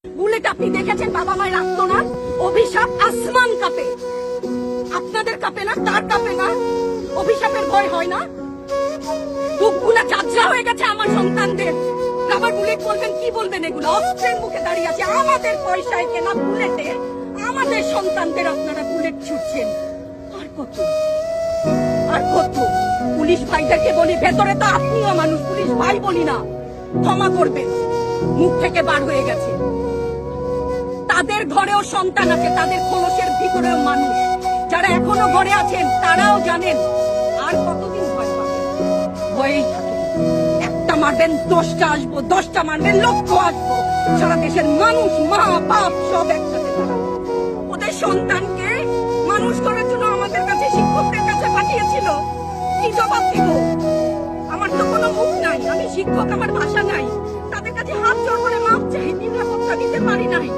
Bullet আপনি দেখেছেন বাবা মায়ের আত্মনাদ, অভিশাপ আসমান কাঁপে। আপনাদের কাঁপে না? তার কাঁপে না? অভিশাপের ভয় হয় না? বুকগুলা ঝাঁঝরা হয়ে গেছে আমার সন্তানদের। আবার বুলেট বলবেন, কি বলবেন? এগুলো অস্ত্রের মুখে দাঁড়িয়ে আছে, আমাদের পয়সায় কেনা বুলেটে আমাদের সন্তানদের আপনারা বুলেট ছুটছেন। আর কত আর কত? পুলিশ ভাইদেরকে বলি, ভেতরে তো আপনিও মানুষ, পুলিশ ভাই বলি না, ক্ষমা করবেন, মুখ থেকে বার হয়ে গেছে। তাদের ঘরেও সন্তান আছে, তাদের খোলসের ভিতরেও মানুষ। যারা এখনো ঘরে আছেন তারাও জানেন আর কতদিন ভয় পাবেন। ভয়েই থাকে, একটা মারবেন 10টা আসবো, 10টা মারবেন লক্ষ আসবো। সারা দেশের মানুষ, মা বাপ সব একসাথে দাঁড়াবো। ওদের সন্তানকে মানুষ করার জন্য আমাদের কাছে, শিক্ষকদের কাছে পাঠিয়েছিল। কি জবাব দিব? আমার তো কোনো মুখ নাই, আমি শিক্ষক, আমার ভাষা নাই। তাদের কাছে হাত জোড় করে মাপ চাই, নিরাপত্তা দিতে পারি নাই।